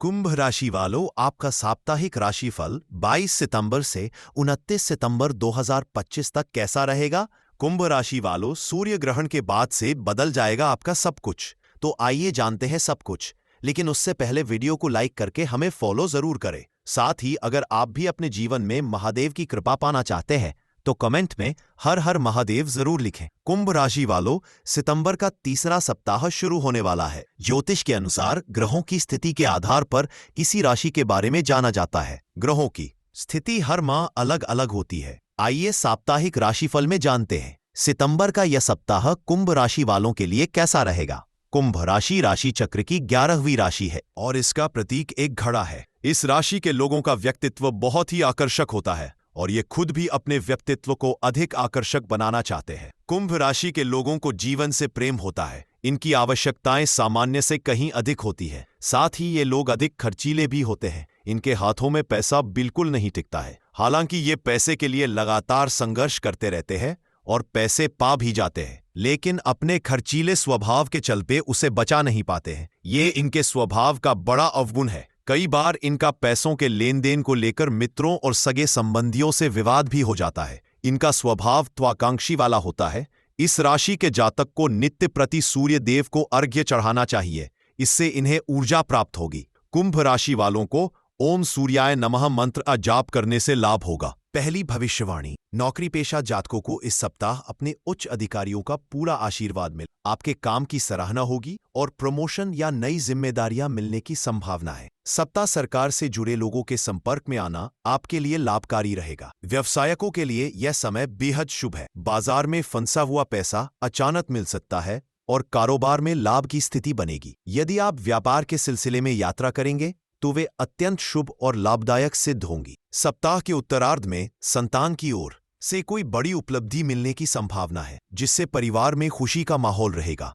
कुंभ राशि वालों, आपका साप्ताहिक राशिफल 22 सितंबर से 29 सितंबर 2025 तक कैसा रहेगा। कुंभ राशि वालों, सूर्य ग्रहण के बाद से बदल जाएगा आपका सब कुछ। तो आइए जानते हैं सब कुछ, लेकिन उससे पहले वीडियो को लाइक करके हमें फॉलो जरूर करें। साथ ही अगर आप भी अपने जीवन में महादेव की कृपा पाना चाहते हैं तो कमेंट में हर हर महादेव जरूर लिखें। कुंभ राशि वालों, सितंबर का तीसरा सप्ताह शुरू होने वाला है। ज्योतिष के अनुसार ग्रहों की स्थिति के आधार पर किसी राशि के बारे में जाना जाता है। ग्रहों की स्थिति हर माह अलग अलग होती है। आइए साप्ताहिक राशिफल में जानते हैं सितंबर का यह सप्ताह कुंभ राशि वालों के लिए कैसा रहेगा। कुंभ राशि राशि चक्र की 11वीं राशि है और इसका प्रतीक एक घड़ा है। इस राशि के लोगों का व्यक्तित्व बहुत ही आकर्षक होता है और ये खुद भी अपने व्यक्तित्व को अधिक आकर्षक बनाना चाहते हैं। कुंभ राशि के लोगों को जीवन से प्रेम होता है। इनकी आवश्यकताएं सामान्य से कहीं अधिक होती है। साथ ही ये लोग अधिक खर्चीले भी होते हैं। इनके हाथों में पैसा बिल्कुल नहीं टिकता है। हालांकि ये पैसे के लिए लगातार संघर्ष करते रहते हैं और पैसे पा भी जाते हैं, लेकिन अपने खर्चीले स्वभाव के चलते उसे बचा नहीं पाते हैं। ये इनके स्वभाव का बड़ा अवगुण है। कई बार इनका पैसों के लेन देन को लेकर मित्रों और सगे संबंधियों से विवाद भी हो जाता है। इनका स्वभाव त्वाकांक्षी वाला होता है। इस राशि के जातक को नित्य प्रति सूर्य देव को अर्घ्य चढ़ाना चाहिए। इससे इन्हें ऊर्जा प्राप्त होगी। कुंभ राशि वालों को ओम सूर्याय नमः मंत्र का जाप करने से लाभ होगा। पहली भविष्यवाणी, नौकरी पेशा जातकों को इस सप्ताह अपने उच्च अधिकारियों का पूरा आशीर्वाद मिले। आपके काम की सराहना होगी और प्रमोशन या नई जिम्मेदारियां मिलने की संभावना है। सप्ताह सरकार से जुड़े लोगों के संपर्क में आना आपके लिए लाभकारी रहेगा। व्यवसायकों के लिए यह समय बेहद शुभ है। बाजार में फंसा हुआ पैसा अचानक मिल सकता है और कारोबार में लाभ की स्थिति बनेगी। यदि आप व्यापार के सिलसिले में यात्रा करेंगे तो वे अत्यंत शुभ और लाभदायक सिद्ध होंगी। सप्ताह के उत्तरार्ध में संतान की ओर से कोई बड़ी उपलब्धि मिलने की संभावना है, जिससे परिवार में खुशी का माहौल रहेगा।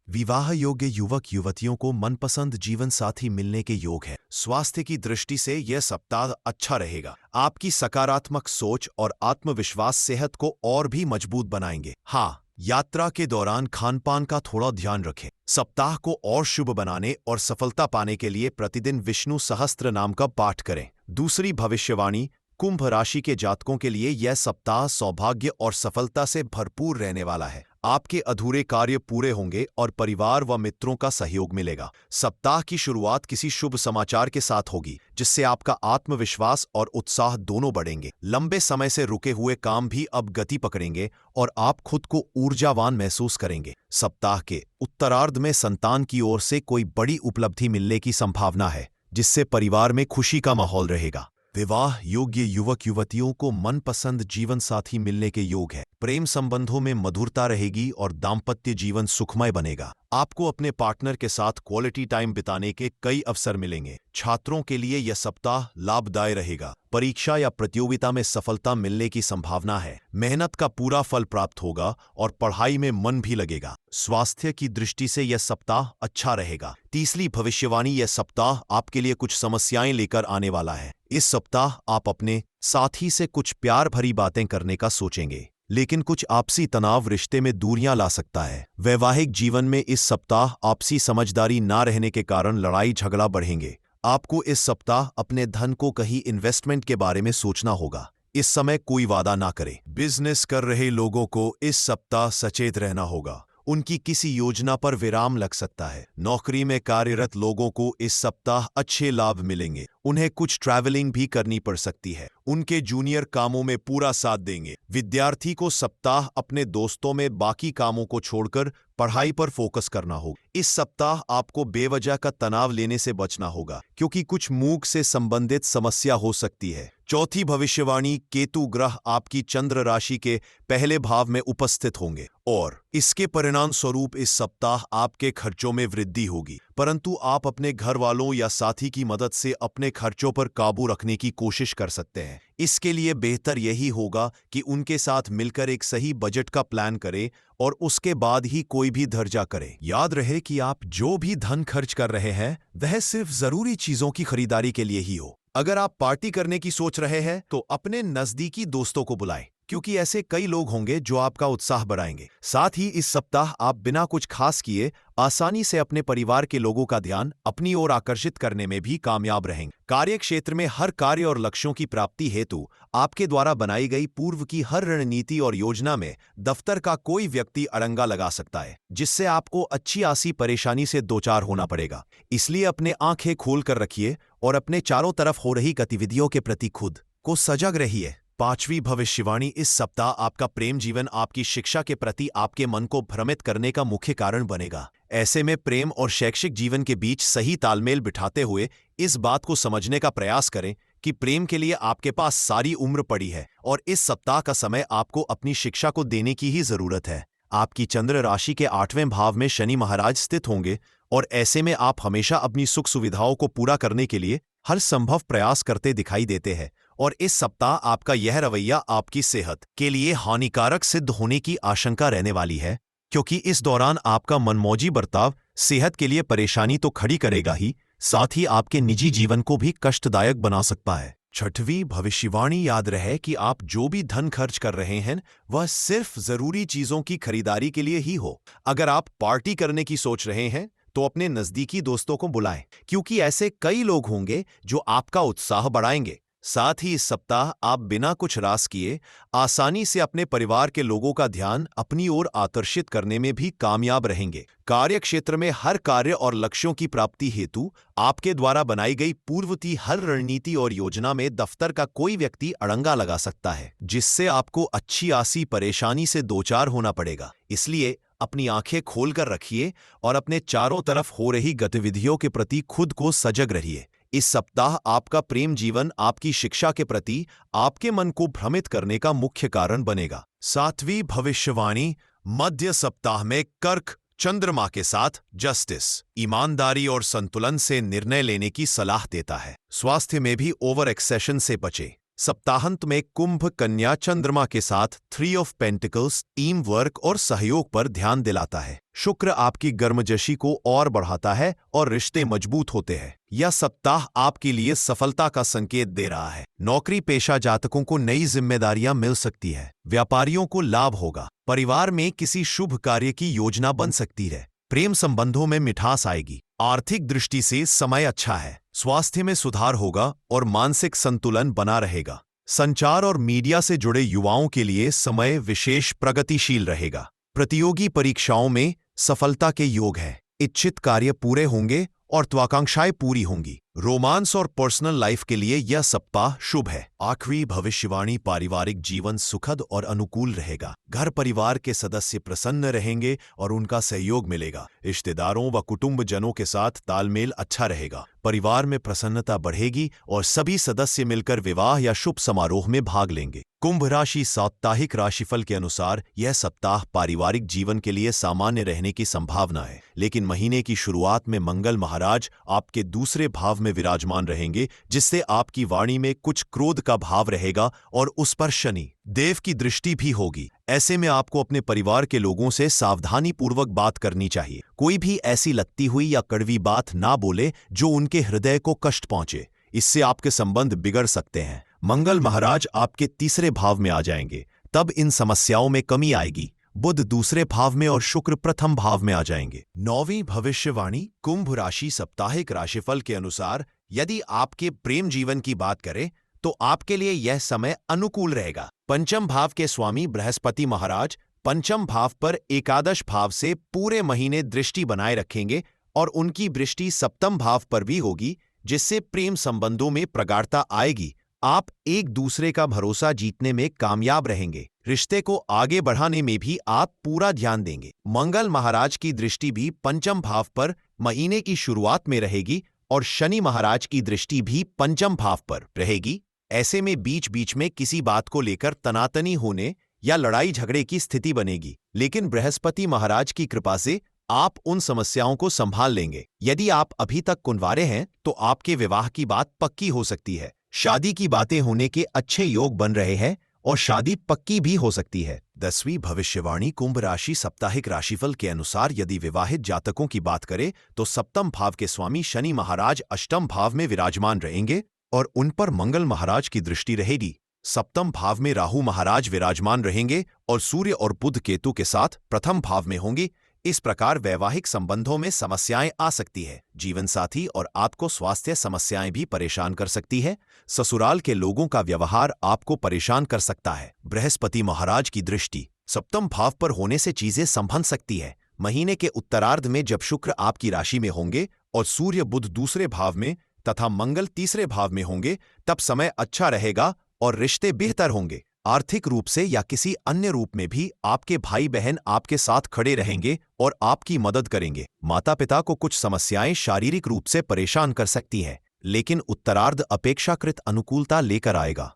विवाह योग्य युवक युवतियों को मनपसंद जीवन साथी मिलने के योग है। स्वास्थ्य की दृष्टि से यह सप्ताह अच्छा रहेगा। आपकी सकारात्मक सोच और आत्मविश्वास सेहत को और भी मजबूत बनाएंगे। हाँ, यात्रा के दौरान खान पान का थोड़ा ध्यान रखें। सप्ताह को और शुभ बनाने और सफलता पाने के लिए प्रतिदिन विष्णु सहस्त्र नाम का पाठ करें। दूसरी भविष्यवाणी, कुंभ राशि के जातकों के लिए यह सप्ताह सौभाग्य और सफलता से भरपूर रहने वाला है। आपके अधूरे कार्य पूरे होंगे और परिवार व मित्रों का सहयोग मिलेगा। सप्ताह की शुरुआत किसी शुभ समाचार के साथ होगी, जिससे आपका आत्मविश्वास और उत्साह दोनों बढ़ेंगे। लंबे समय से रुके हुए काम भी अब गति पकड़ेंगे और आप खुद को ऊर्जावान महसूस करेंगे। सप्ताह के उत्तरार्ध में संतान की ओर से कोई बड़ी उपलब्धि मिलने की संभावना है, जिससे परिवार में खुशी का माहौल रहेगा। विवाह योग्य युवक युवतियों को मनपसंद जीवन साथी मिलने के योग है। प्रेम संबंधों में मधुरता रहेगी और दाम्पत्य जीवन सुखमय बनेगा। आपको अपने पार्टनर के साथ क्वालिटी टाइम बिताने के कई अवसर मिलेंगे। छात्रों के लिए यह सप्ताह लाभदायक रहेगा। परीक्षा या प्रतियोगिता में सफलता मिलने की संभावना है। मेहनत का पूरा फल प्राप्त होगा और पढ़ाई में मन भी लगेगा। स्वास्थ्य की दृष्टि से यह सप्ताह अच्छा रहेगा। तीसरी भविष्यवाणी, यह सप्ताह आपके लिए कुछ समस्याएं लेकर आने वाला है। इस सप्ताह आप अपने साथी से कुछ प्यार भरी बातें करने का सोचेंगे, लेकिन कुछ आपसी तनाव रिश्ते में दूरियां ला सकता है। वैवाहिक जीवन में इस सप्ताह आपसी समझदारी ना रहने के कारण लड़ाई झगड़ा बढ़ेंगे। आपको इस सप्ताह अपने धन को कहीं इन्वेस्टमेंट के बारे में सोचना होगा। इस समय कोई वादा ना करें। बिजनेस कर रहे लोगों को इस सप्ताह सचेत रहना होगा। उनकी किसी योजना पर विराम लग सकता है। नौकरी में कार्यरत लोगों को इस सप्ताह अच्छे लाभ मिलेंगे। उन्हें कुछ ट्रैवलिंग भी करनी पड़ सकती है। उनके जूनियर कामों में पूरा साथ देंगे। विद्यार्थी को सप्ताह अपने दोस्तों में बाकी कामों को छोड़कर पढ़ाई पर फोकस करना होगा। इस सप्ताह आपको बेवजह का तनाव लेने से बचना होगा, क्योंकि कुछ मूड से संबंधित समस्या हो सकती है। चौथी भविष्यवाणी, केतु ग्रह आपकी चंद्र राशि के पहले भाव में उपस्थित होंगे और इसके परिणाम स्वरूप इस सप्ताह आपके खर्चों में वृद्धि होगी, परंतु आप अपने घर वालों या साथी की मदद से अपने खर्चों पर काबू रखने की कोशिश कर सकते हैं। इसके लिए बेहतर यही होगा कि उनके साथ मिलकर एक सही बजट का प्लान करें और उसके बाद ही कोई भी धर्जा करें। याद रहे कि आप जो भी धन खर्च कर रहे हैं वह सिर्फ जरूरी चीजों की खरीदारी के लिए ही हो। अगर आप पार्टी करने की सोच रहे हैं तो अपने नजदीकी दोस्तों को बुलाएं। क्योंकि ऐसे कई लोग होंगे जो आपका उत्साह बढ़ाएंगे। साथ ही इस सप्ताह आप बिना कुछ खास किए आसानी से अपने परिवार के लोगों का ध्यान अपनी ओर आकर्षित करने में भी कामयाब रहेंगे। कार्य क्षेत्र में हर कार्य और लक्ष्यों की प्राप्ति हेतु आपके द्वारा बनाई गई पूर्व की हर रणनीति और योजना में दफ्तर का कोई व्यक्ति अड़ंगा लगा सकता है, जिससे आपको अच्छी खासी परेशानी से दो चार होना पड़ेगा। इसलिए अपने आंखें खोल कर रखिए और अपने चारों तरफ हो रही गतिविधियों के प्रति खुद को सजग रहिए। पांचवी भविष्यवाणी, इस सप्ताह आपका प्रेम जीवन आपकी शिक्षा के प्रति आपके मन को भ्रमित करने का मुख्य कारण बनेगा। ऐसे में प्रेम और शैक्षिक जीवन के बीच सही तालमेल बिठाते हुए इस बात को समझने का प्रयास करें कि प्रेम के लिए आपके पास सारी उम्र पड़ी है और इस सप्ताह का समय आपको अपनी शिक्षा को देने की ही जरूरत है। आपकी चंद्र राशि के 8वें भाव में शनि महाराज स्थित होंगे और ऐसे में आप हमेशा अपनी सुख सुविधाओं को पूरा करने के लिए हर संभव प्रयास करते दिखाई देते हैं और इस सप्ताह आपका यह रवैया आपकी सेहत के लिए हानिकारक सिद्ध होने की आशंका रहने वाली है, क्योंकि इस दौरान आपका मनमौजी बर्ताव सेहत के लिए परेशानी तो खड़ी करेगा ही, साथ ही आपके निजी जीवन को भी कष्टदायक बना सकता है। छठवीं भविष्यवाणी, याद रहे कि आप जो भी धन खर्च कर रहे हैं वह सिर्फ जरूरी चीजों की खरीदारी के लिए ही हो। अगर आप पार्टी करने की सोच रहे हैं तो अपने नजदीकी दोस्तों को बुलाएं, क्योंकि ऐसे कई लोग होंगे जो आपका उत्साह बढ़ाएंगे। साथ ही इस सप्ताह आप बिना कुछ रास किए आसानी से अपने परिवार के लोगों का ध्यान अपनी ओर आकर्षित करने में भी कामयाब रहेंगे। कार्य क्षेत्र में हर कार्य और लक्ष्यों की प्राप्ति हेतु आपके द्वारा बनाई गई पूर्व की हर रणनीति और योजना में दफ्तर का कोई व्यक्ति अड़ंगा लगा सकता है, जिससे आपको अच्छी खासी परेशानी से दो चार होना पड़ेगा। इसलिए अपनी आंखें खोलकर रखिए और अपने चारों तरफ हो रही गतिविधियों के प्रति खुद को सजग रहिए। इस सप्ताह आपका प्रेम जीवन आपकी शिक्षा के प्रति आपके मन को भ्रमित करने का मुख्य कारण बनेगा। सातवीं भविष्यवाणी, मध्य सप्ताह में कर्क चंद्रमा के साथ जस्टिस ईमानदारी और संतुलन से निर्णय लेने की सलाह देता है। स्वास्थ्य में भी ओवर एक्सेशन से बचे। सप्ताहांत में कुंभ कन्या चंद्रमा के साथ 3 ऑफ पेंटिकल्स टीम वर्क और सहयोग पर ध्यान दिलाता है। शुक्र आपकी गर्मजोशी को और बढ़ाता है और रिश्ते मजबूत होते हैं। यह सप्ताह आपके लिए सफलता का संकेत दे रहा है। नौकरी पेशा जातकों को नई जिम्मेदारियां मिल सकती है। व्यापारियों को लाभ होगा। परिवार में किसी शुभ कार्य की योजना बन सकती है। प्रेम संबंधों में मिठास आएगी। आर्थिक दृष्टि से समय अच्छा है। स्वास्थ्य में सुधार होगा और मानसिक संतुलन बना रहेगा। संचार और मीडिया से जुड़े युवाओं के लिए समय विशेष प्रगतिशील रहेगा। प्रतियोगी परीक्षाओं में सफलता के योग है। इच्छित कार्य पूरे होंगे और त्वाकांक्षाएं पूरी होंगी। रोमांस और पर्सनल लाइफ के लिए यह सप्ताह शुभ है। आखिरी भविष्यवाणी, पारिवारिक जीवन सुखद और अनुकूल रहेगा। घर परिवार के सदस्य प्रसन्न रहेंगे और उनका सहयोग मिलेगा। रिश्तेदारों व कुटुंबजनों के साथ तालमेल अच्छा रहेगा। परिवार में प्रसन्नता बढ़ेगी और सभी सदस्य मिलकर विवाह या शुभ समारोह में भाग लेंगे। कुंभ राशि, साप्ताहिक राशिफल के अनुसार यह सप्ताह पारिवारिक जीवन के लिए सामान्य रहने की संभावना है, लेकिन महीने की शुरुआत में मंगल महाराज आपके दूसरे भाव में विराजमान रहेंगे, जिससे आपकी वाणी में कुछ क्रोध का भाव रहेगा और उस पर शनि देव की दृष्टि भी होगी। ऐसे में आपको अपने परिवार के लोगों से सावधानी पूर्वक बात करनी चाहिए। कोई भी ऐसी लगती हुई या कड़वी बात ना बोले जो उनके हृदय को कष्ट पहुंचे, इससे आपके संबंध बिगड़ सकते हैं। मंगल महाराज आपके तीसरे भाव में आ जाएंगे, तब इन समस्याओं में कमी आएगी। बुध दूसरे भाव में और शुक्र प्रथम भाव में आ जाएंगे। नौवीं भविष्यवाणी, कुंभ राशि साप्ताहिक राशिफल के अनुसार यदि आपके प्रेम जीवन की बात करें तो आपके लिए यह समय अनुकूल रहेगा। पंचम भाव के स्वामी बृहस्पति महाराज पंचम भाव पर एकादश भाव से पूरे महीने दृष्टि बनाए रखेंगे और उनकी दृष्टि सप्तम भाव पर भी होगी, जिससे प्रेम संबंधों में प्रगाढ़ता आएगी। आप एक दूसरे का भरोसा जीतने में कामयाब रहेंगे। रिश्ते को आगे बढ़ाने में भी आप पूरा ध्यान देंगे। मंगल महाराज की दृष्टि भी पंचम भाव पर महीने की शुरुआत में रहेगी और शनि महाराज की दृष्टि भी पंचम भाव पर रहेगी। ऐसे में बीच बीच में किसी बात को लेकर तनातनी होने या लड़ाई झगड़े की स्थिति बनेगी, लेकिन बृहस्पति महाराज की कृपा से आप उन समस्याओं को संभाल लेंगे। यदि आप अभी तक कुंवारे हैं तो आपके विवाह की बात पक्की हो सकती है। शादी की बातें होने के अच्छे योग बन रहे हैं और शादी पक्की भी हो सकती है। 10वीं भविष्यवाणी, कुंभ राशि साप्ताहिक राशिफल के अनुसार यदि विवाहित जातकों की बात करें तो सप्तम भाव के स्वामी शनि महाराज अष्टम भाव में विराजमान रहेंगे और उन पर मंगल महाराज की दृष्टि रहेगी। सप्तम भाव में राहु महाराज विराजमान रहेंगे और सूर्य और बुध केतु के साथ प्रथम भाव में होंगे। इस प्रकार वैवाहिक संबंधों में समस्याएं आ सकती है। जीवन साथी और आपको स्वास्थ्य समस्याएं भी परेशान कर सकती है। ससुराल के लोगों का व्यवहार आपको परेशान कर सकता है। बृहस्पति महाराज की दृष्टि सप्तम भाव पर होने से चीजें संभल सकती है। महीने के उत्तरार्ध में जब शुक्र आपकी राशि में होंगे और सूर्य बुध दूसरे भाव में तथा मंगल तीसरे भाव में होंगे, तब समय अच्छा रहेगा और रिश्ते बेहतर होंगे। आर्थिक रूप से या किसी अन्य रूप में भी आपके भाई बहन आपके साथ खड़े रहेंगे और आपकी मदद करेंगे। माता पिता को कुछ समस्याएं शारीरिक रूप से परेशान कर सकती हैं, लेकिन उत्तरार्ध अपेक्षाकृत अनुकूलता लेकर आएगा।